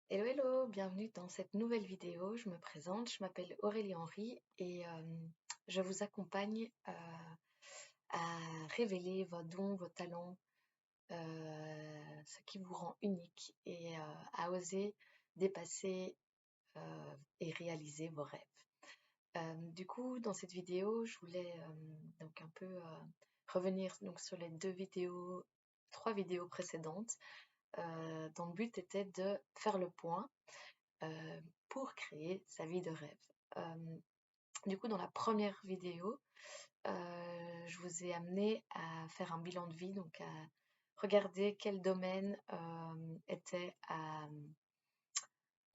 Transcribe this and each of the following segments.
Hello, hello, bienvenue dans cette nouvelle vidéo. Je me présente, je m'appelle Aurélie Henry et je vous accompagne à révéler vos dons, vos talents, ce qui vous rend unique et à oser dépasser et réaliser vos rêves. Du coup, dans cette vidéo, je voulais donc un peu revenir donc, sur les trois vidéos précédentes, dont le but était de faire le point euh, pour créer sa vie de rêve. Du coup, dans la première vidéo, je vous ai amené à faire un bilan de vie, donc à regarder quel domaine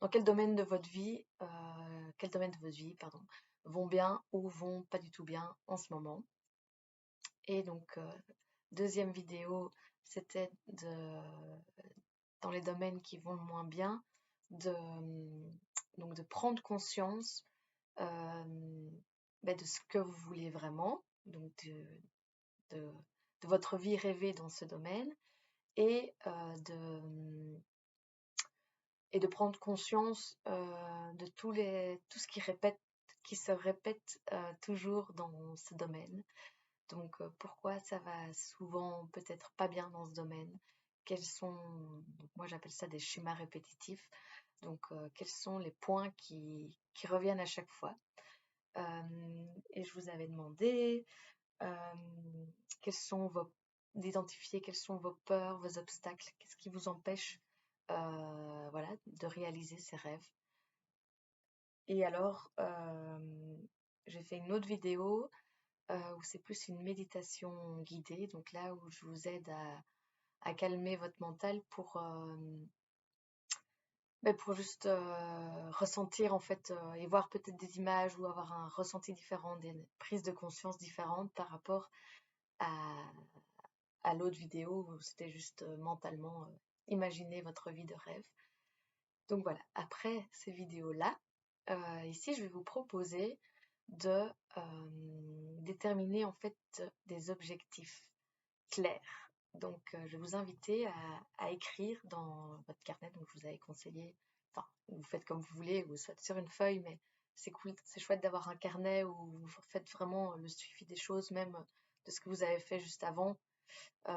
dans quel domaine de votre vie, pardon, vont bien ou vont pas du tout bien en ce moment. Et donc, deuxième vidéo, c'était dans les domaines qui vont le moins bien, donc de prendre conscience de ce que vous voulez vraiment, donc de, de votre vie rêvée dans ce domaine, et, et de prendre conscience de tout ce qui se répète toujours dans ce domaine. Donc pourquoi ça va souvent peut-être pas bien dans ce domaine? Donc moi j'appelle ça des schémas répétitifs. Donc quels sont les points qui reviennent à chaque fois? Et je vous avais demandé euh, d'identifier quelles sont vos peurs, vos obstacles, qu'est-ce qui vous empêche voilà, de réaliser ces rêves. Et alors, j'ai fait une autre vidéo où c'est plus une méditation guidée, donc là où je vous aide à calmer votre mental pour juste ressentir en fait et voir peut-être des images ou avoir un ressenti différent, des prises de conscience différentes par rapport à, à l'autre vidéo où c'était juste mentalement imaginer votre vie de rêve. Donc voilà, après ces vidéos-là, ici je vais vous proposer de déterminer en fait des objectifs clairs. Donc je vais vous inviter à écrire dans votre carnet, donc je vous avais conseillé, enfin vous faites comme vous voulez, ou soit sur une feuille, mais c'est cool, c'est chouette d'avoir un carnet où vous faites vraiment le suivi des choses, même de ce que vous avez fait juste avant,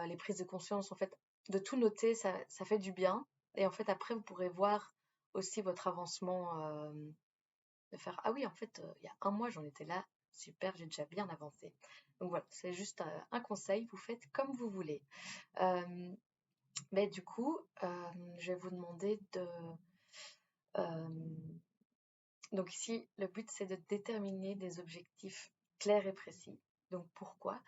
les prises de conscience, en fait, de tout noter, ça fait du bien. Et en fait, après, vous pourrez voir aussi votre avancement, de faire, ah oui, en fait, il y a un mois, j'en étais là, super, j'ai déjà bien avancé. Donc voilà, c'est juste un conseil, vous faites comme vous voulez. Mais du coup, je vais vous demander euh, donc ici, le but, c'est de déterminer des objectifs clairs et précis. Donc pourquoi?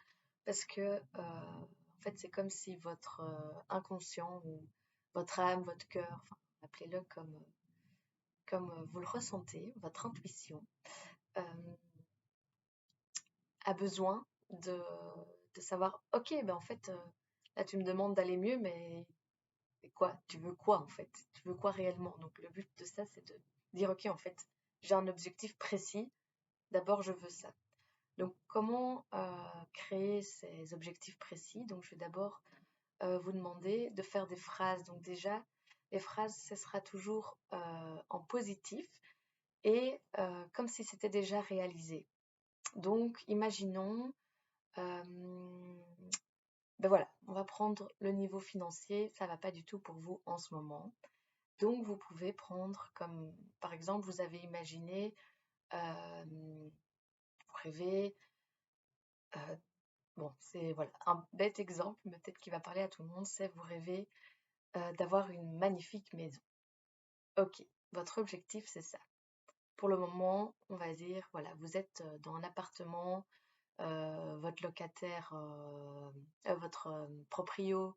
Parce que, en fait, c'est comme si votre inconscient ou votre âme, votre cœur, enfin, appelez-le comme vous le ressentez, votre intuition, euh, a besoin de savoir, ok, ben en fait, là tu me demandes d'aller mieux, mais quoi? Tu veux quoi en fait? Tu veux quoi réellement? Donc le but de ça, c'est de dire, ok, en fait, j'ai un objectif précis, d'abord je veux ça. Donc comment créer ces objectifs précis? Donc je vais d'abord vous demander de faire des phrases. Donc déjà, les phrases, ce sera toujours en positif et comme si c'était déjà réalisé. Donc imaginons, euh, ben voilà, on va prendre le niveau financier, ça va pas du tout pour vous en ce moment. Donc vous pouvez prendre comme, par exemple, vous avez imaginé, vous rêvez, euh, bon, c'est voilà, un bête exemple, mais peut-être qui va parler à tout le monde, c'est vous rêvez d'avoir une magnifique maison. Ok, votre objectif, c'est ça. Pour le moment, on va dire, voilà, vous êtes dans un appartement, votre locataire, votre proprio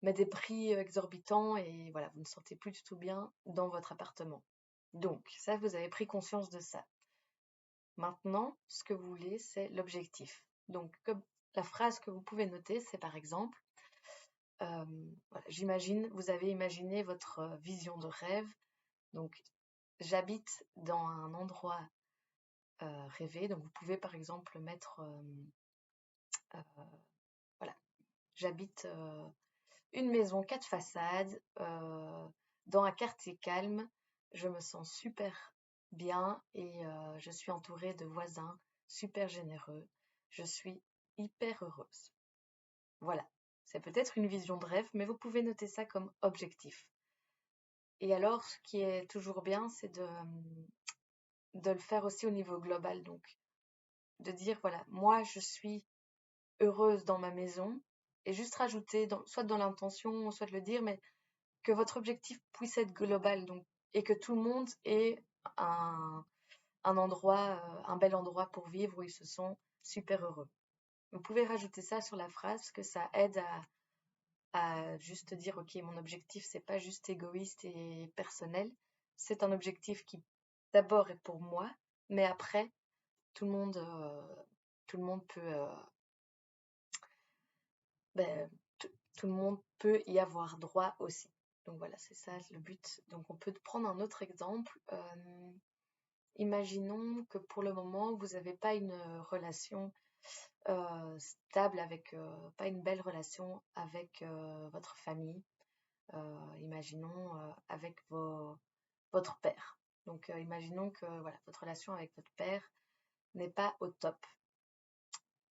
met des prix exorbitants et voilà, vous ne sentez plus du tout bien dans votre appartement. Donc, ça, vous avez pris conscience de ça. Maintenant, ce que vous voulez, c'est l'objectif. Donc, comme la phrase que vous pouvez noter, c'est par exemple, voilà, vous avez imaginé votre vision de rêve. Donc, j'habite dans un endroit rêvé. Donc, vous pouvez par exemple mettre, voilà, j'habite une maison, 4 façades. dans un quartier calme, je me sens super bien et je suis entourée de voisins super généreux. Je suis hyper heureuse. Voilà. C'est peut-être une vision de rêve, mais vous pouvez noter ça comme objectif. Et alors, ce qui est toujours bien, c'est de le faire aussi au niveau global. Donc, de dire, voilà, moi, je suis heureuse dans ma maison et juste rajouter, soit dans l'intention, soit de le dire, mais que votre objectif puisse être global donc, et que tout le monde ait un endroit, un bel endroit pour vivre où ils se sont super heureux. Vous pouvez rajouter ça sur la phrase parce que ça aide à juste dire, ok, mon objectif, c'est pas juste égoïste et personnel, c'est un objectif qui d'abord est pour moi, mais après, tout le monde, tout le monde peut, ben, tout le monde peut y avoir droit aussi. Donc voilà, c'est ça le but. Donc on peut prendre un autre exemple. Imaginons que pour le moment, vous n'avez pas une relation stable avec, pas une belle relation avec votre famille. Imaginons avec votre père. Donc imaginons que voilà, votre relation avec votre père n'est pas au top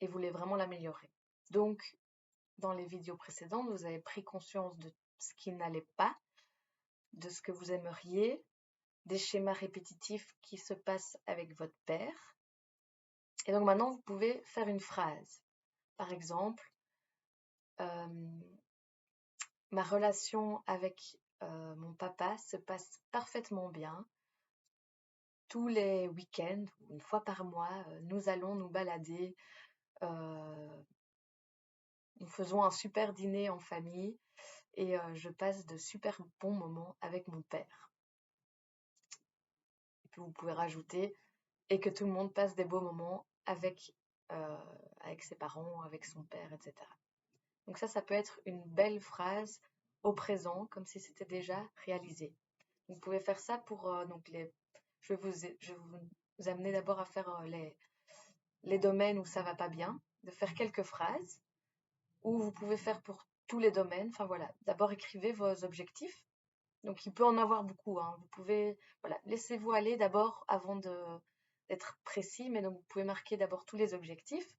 et vous voulez vraiment l'améliorer. Donc dans les vidéos précédentes, vous avez pris conscience de ce qui n'allait pas, de ce que vous aimeriez, des schémas répétitifs qui se passent avec votre père. Et donc maintenant, vous pouvez faire une phrase. Par exemple, ma relation avec mon papa se passe parfaitement bien. Tous les week-ends, une fois par mois, nous allons nous balader. Nous faisons un super dîner en famille et je passe de super bons moments avec mon père. Et puis vous pouvez rajouter et que tout le monde passe des beaux moments avec ses parents, avec son père, etc. Donc ça peut être une belle phrase au présent, comme si c'était déjà réalisé. Vous pouvez faire ça pour donc je vais vous amener d'abord à faire les domaines où ça va pas bien, de faire quelques phrases, ou vous pouvez faire pour tous les domaines. Enfin voilà, d'abord écrivez vos objectifs. Donc il peut en avoir beaucoup, hein. Vous pouvez, voilà, laissez-vous aller d'abord avant d'être précis, mais donc vous pouvez marquer d'abord tous les objectifs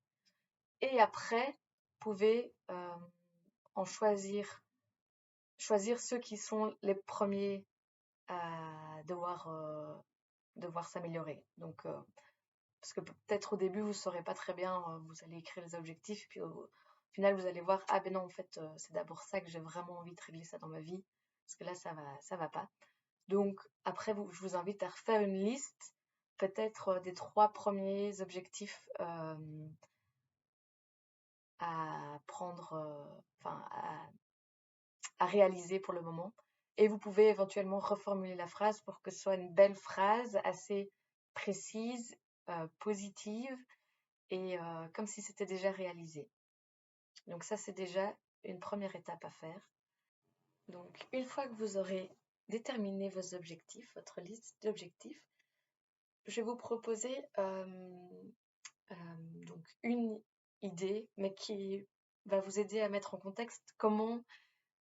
et après vous pouvez en choisir ceux qui sont les premiers à devoir s'améliorer. Donc parce que peut-être au début vous ne saurez pas très bien, vous allez écrire les objectifs, puis au final vous allez voir, ah ben non en fait c'est d'abord ça que j'ai vraiment envie de régler ça dans ma vie, parce que là ça va pas. Donc après je vous invite à refaire une liste, peut-être des 3 premiers objectifs à prendre, enfin à réaliser pour le moment. Et vous pouvez éventuellement reformuler la phrase pour que ce soit une belle phrase assez précise, positive et comme si c'était déjà réalisé. Donc ça, c'est déjà une première étape à faire. Donc une fois que vous aurez déterminé vos objectifs, votre liste d'objectifs, je vais vous proposer donc une idée, mais qui va vous aider à mettre en contexte comment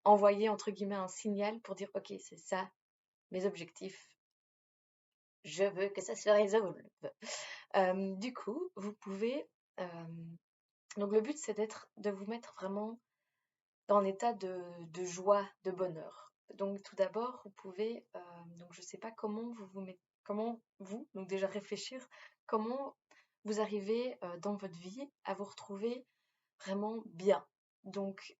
envoyer entre guillemets un signal pour dire ok, c'est ça mes objectifs, je veux que ça se résolve. Du coup, vous pouvez donc le but c'est de vous mettre vraiment dans l'état de joie, de bonheur. Donc tout d'abord, vous pouvez donc je sais pas comment donc déjà réfléchir comment vous arrivez dans votre vie à vous retrouver vraiment bien. Donc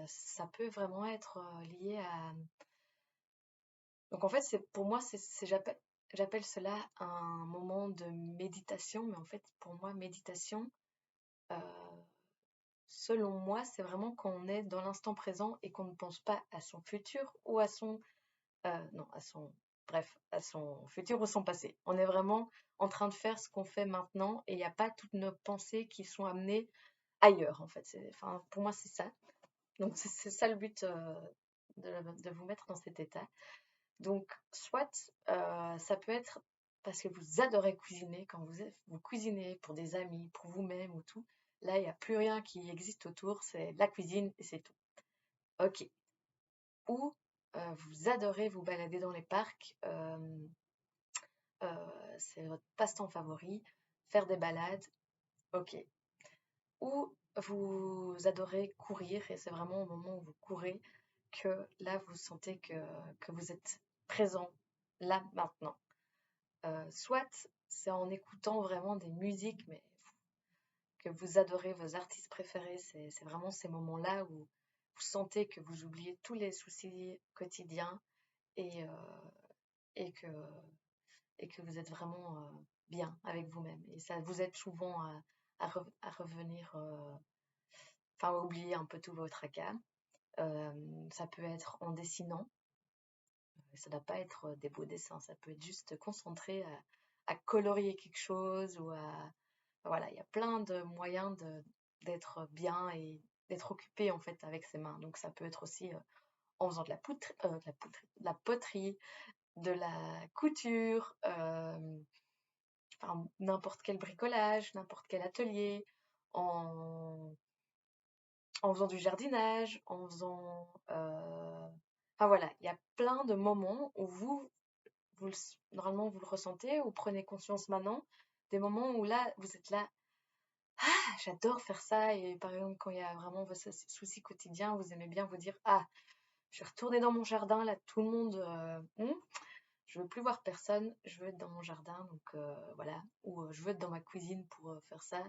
ça peut vraiment être lié à donc en fait, pour moi, j'appelle cela un moment de méditation, mais en fait, pour moi, méditation, euh, selon moi, c'est vraiment quand on est dans l'instant présent et qu'on ne pense pas à son futur ou non, bref, à son futur ou son passé. On est vraiment en train de faire ce qu'on fait maintenant et il n'y a pas toutes nos pensées qui sont amenées ailleurs, en fait. Enfin, pour moi, c'est ça. Donc, c'est ça le but de vous mettre dans cet état. Donc, soit ça peut être parce que vous adorez cuisiner, quand vous cuisinez pour des amis, pour vous-même ou tout, là, il n'y a plus rien qui existe autour, c'est la cuisine et c'est tout. Ok. Ou vous adorez vous balader dans les parcs, c'est votre passe-temps favori, faire des balades, ok. Ou vous adorez courir et c'est vraiment au moment où vous courez que là vous sentez que vous êtes présent là maintenant. Soit c'est en écoutant vraiment des musiques, mais que vous adorez vos artistes préférés, c'est vraiment ces moments-là où vous sentez que vous oubliez tous les soucis quotidiens et, et que, et que vous êtes vraiment bien avec vous-même. Et ça vous aide souvent à revenir, enfin à oublier un peu tout votre tracas. Ça peut être en dessinant, ça ne doit pas être des beaux dessins, ça peut être juste concentré à colorier quelque chose ou à... Voilà, il y a plein de moyens d'être bien et d'être occupé en fait avec ses mains. Donc ça peut être aussi en faisant de la poterie, de la couture, enfin, n'importe quel bricolage, n'importe quel atelier, en, en faisant du jardinage, en faisant... Enfin voilà, il y a plein de moments où normalement vous le ressentez, ou prenez conscience maintenant, des moments où là, vous êtes là, ah, j'adore faire ça. Et par exemple, quand il y a vraiment vos soucis quotidiens, vous aimez bien vous dire, ah, je vais retourner dans mon jardin, là, tout le monde, je veux plus voir personne, je veux être dans mon jardin, donc voilà, ou je veux être dans ma cuisine pour faire ça,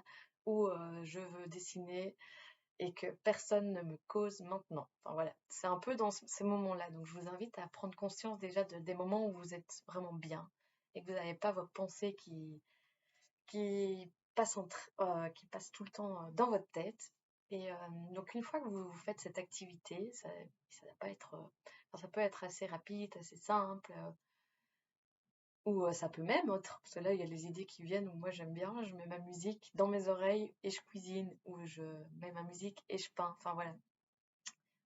ou je veux dessiner et que personne ne me cause maintenant. Enfin voilà, c'est un peu dans ces moments-là. Donc je vous invite à prendre conscience déjà des moments où vous êtes vraiment bien et que vous n'avez pas vos pensées qui qui passent tout le temps dans votre tête. Et donc une fois que vous faites cette activité, ça va pas être, enfin, ça peut être assez rapide, assez simple, ou ça peut même être, parce que là il y a les idées qui viennent où moi j'aime bien, je mets ma musique dans mes oreilles et je cuisine, ou je mets ma musique et je peins. Enfin voilà,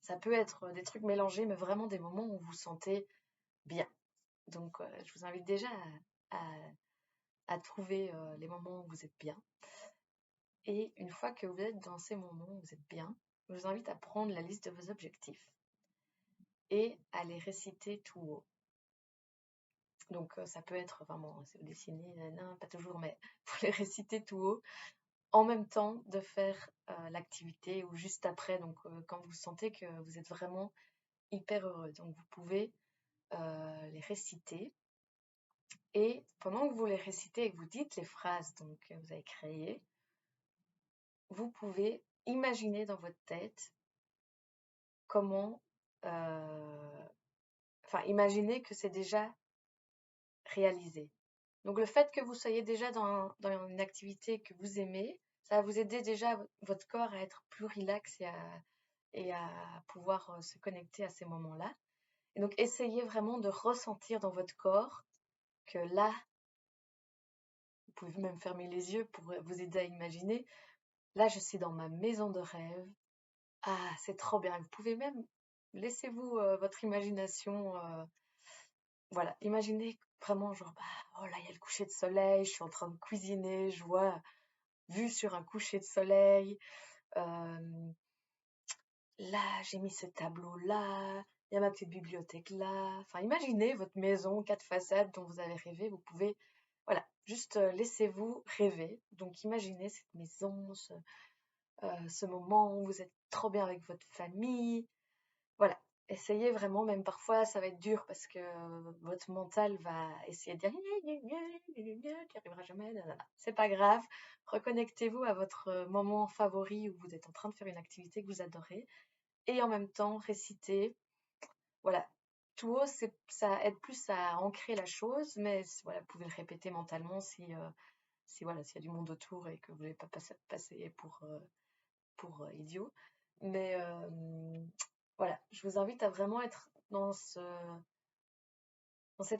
ça peut être des trucs mélangés, mais vraiment des moments où vous vous sentez bien. Donc je vous invite déjà à trouver les moments où vous êtes bien. Et une fois que vous êtes dans ces moments où vous êtes bien, je vous invite à prendre la liste de vos objectifs et à les réciter tout haut. Donc ça peut être vraiment, c'est dessiner, non, pas toujours, mais vous les réciter tout haut en même temps de faire l'activité ou juste après, donc quand vous sentez que vous êtes vraiment hyper heureux. Donc vous pouvez les réciter, et pendant que vous les récitez et que vous dites les phrases donc, que vous avez créées, vous pouvez imaginer dans votre tête comment, enfin imaginer que c'est déjà réalisé. Donc le fait que vous soyez déjà dans une activité que vous aimez, ça va vous aider déjà votre corps à être plus relax et à pouvoir se connecter à ces moments-là. Et donc essayez vraiment de ressentir dans votre corps que là, vous pouvez même fermer les yeux pour vous aider à imaginer, là je suis dans ma maison de rêve. Ah, c'est trop bien. Vous pouvez même, laissez-vous votre imagination, voilà, imaginez vraiment genre, bah, oh là, il y a le coucher de soleil, je suis en train de cuisiner, je vois vue sur un coucher de soleil, là, j'ai mis ce tableau-là, il y a ma petite bibliothèque là. Enfin, imaginez votre maison, 4 façades dont vous avez rêvé. Vous pouvez, voilà, juste laissez-vous rêver. Donc, imaginez cette maison, ce moment où vous êtes trop bien avec votre famille. Voilà, essayez vraiment, même parfois ça va être dur parce que votre mental va essayer de dire tu n'y arriveras jamais, nanana. C'est pas grave, reconnectez-vous à votre moment favori où vous êtes en train de faire une activité que vous adorez et en même temps réciter. Voilà, tout haut, ça aide plus à ancrer la chose, mais voilà, vous pouvez le répéter mentalement si voilà, s'il y a du monde autour et que vous ne voulez pas passer pour idiot. Mais voilà, je vous invite à vraiment être dans cette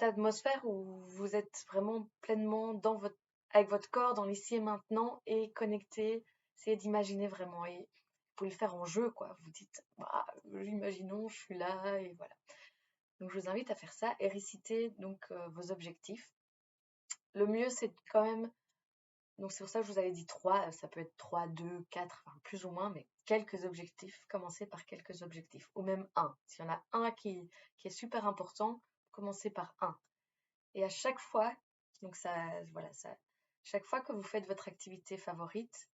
atmosphère où vous êtes vraiment pleinement avec votre corps, dans l'ici et maintenant, et connecté. Essayez d'imaginer vraiment. Et vous pouvez le faire en jeu, quoi. Vous dites, bah, imaginons, je suis là, et voilà. Donc je vous invite à faire ça et réciter donc vos objectifs. Le mieux, c'est quand même Donc c'est pour ça que je vous avais dit 3, ça peut être 3, 2, 4, enfin, plus ou moins, mais quelques objectifs, commencez par quelques objectifs, ou même un. S'il y en a un qui est super important, commencez par un. Et à chaque fois, donc ça, voilà, ça, chaque fois que vous faites votre activité favorite,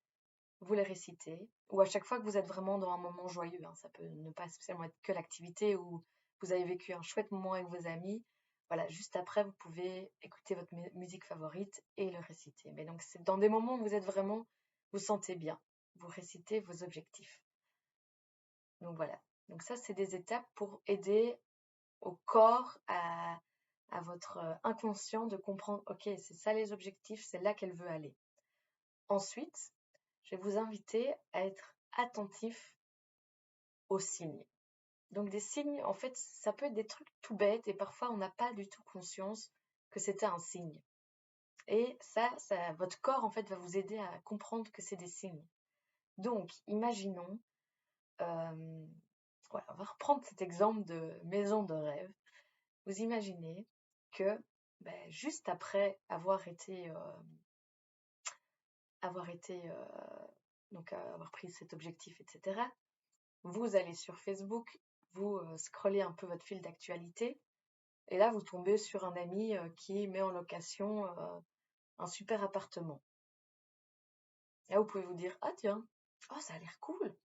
vous les récitez, ou à chaque fois que vous êtes vraiment dans un moment joyeux, hein, ça peut ne pas spécialement être que l'activité où vous avez vécu un chouette moment avec vos amis. Voilà, juste après, vous pouvez écouter votre musique favorite et le réciter. Mais donc, c'est dans des moments où vous êtes vraiment, vous sentez bien, vous récitez vos objectifs. Donc voilà. Donc ça, c'est des étapes pour aider au corps, à votre inconscient de comprendre, ok, c'est ça les objectifs, c'est là qu'elle veut aller. Ensuite, je vais vous inviter à être attentif aux signes. Donc des signes, en fait, ça peut être des trucs tout bêtes et parfois on n'a pas du tout conscience que c'était un signe. Et ça, votre corps, en fait, va vous aider à comprendre que c'est des signes. Donc, imaginons, voilà, on va reprendre cet exemple de maison de rêve. Vous imaginez que juste après avoir pris cet objectif, etc., vous allez sur Facebook, vous scrollez un peu votre fil d'actualité, et là vous tombez sur un ami qui met en location un super appartement. Là vous pouvez vous dire, ah tiens, oh ça a l'air cool,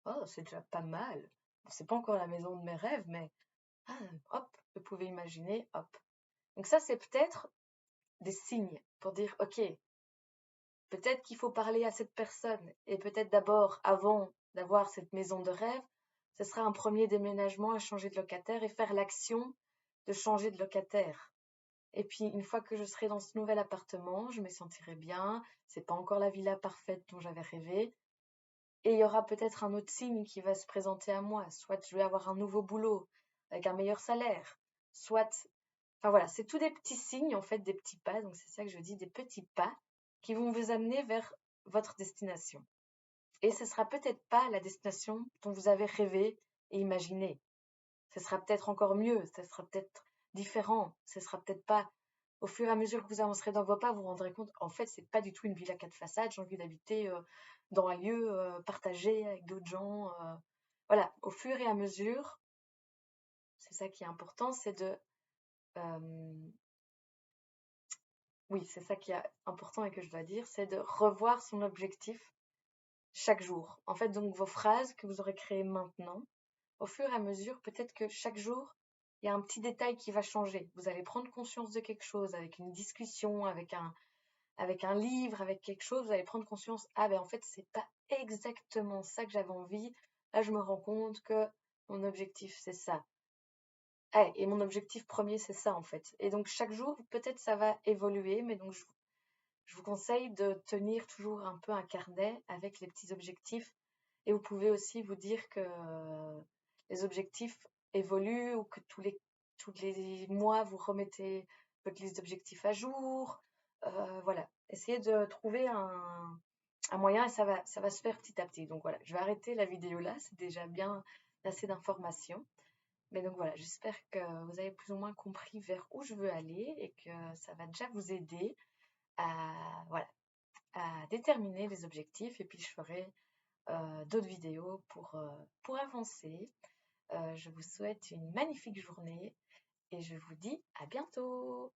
oh c'est déjà pas mal. Bon, c'est pas encore la maison de mes rêves, mais hop, vous pouvez imaginer, hop. Donc ça c'est peut-être des signes pour dire, ok, peut-être qu'il faut parler à cette personne, et peut-être d'abord, avant d'avoir cette maison de rêve, ce sera un premier déménagement à changer de locataire et faire l'action de changer de locataire. Et puis, une fois que je serai dans ce nouvel appartement, je me sentirai bien. C'est pas encore la villa parfaite dont j'avais rêvé. Et il y aura peut-être un autre signe qui va se présenter à moi. Soit je vais avoir un nouveau boulot avec un meilleur salaire. Soit, enfin voilà, c'est tous des petits signes, en fait, des petits pas. Donc, c'est ça que je dis, des petits pas qui vont vous amener vers votre destination. Et ce sera peut-être pas la destination dont vous avez rêvé et imaginé. Ce sera peut-être encore mieux, ce sera peut-être différent, ce sera peut-être pas. Au fur et à mesure que vous avancerez dans vos pas, vous vous rendrez compte, en fait, c'est pas du tout une ville à 4 façades. J'ai envie d'habiter dans un lieu partagé avec d'autres gens. Voilà, au fur et à mesure, c'est ça qui est important, c'est de. Oui, c'est ça qui est important et que je dois dire, c'est de revoir son objectif chaque jour. En fait, donc vos phrases que vous aurez créées maintenant, au fur et à mesure, peut-être que chaque jour, il y a un petit détail qui va changer. Vous allez prendre conscience de quelque chose avec une discussion, avec un livre, avec quelque chose, vous allez prendre conscience, ah ben en fait, c'est pas exactement ça que j'avais envie. Là, je me rends compte que mon objectif, c'est ça. Ah, et mon objectif premier, c'est ça en fait. Et donc chaque jour, peut-être ça va évoluer, mais donc je vous conseille de tenir toujours un peu un carnet avec les petits objectifs. Et vous pouvez aussi vous dire que les objectifs évoluent ou que tous les mois, vous remettez votre liste d'objectifs à jour. Voilà, essayez de trouver un moyen et ça va se faire petit à petit. Donc voilà, je vais arrêter la vidéo là, c'est déjà bien assez d'informations. Mais donc voilà, j'espère que vous avez plus ou moins compris vers où je veux aller et que ça va déjà vous aider voilà, à déterminer les objectifs. Et puis je ferai d'autres vidéos pour avancer. Je vous souhaite une magnifique journée et je vous dis à bientôt.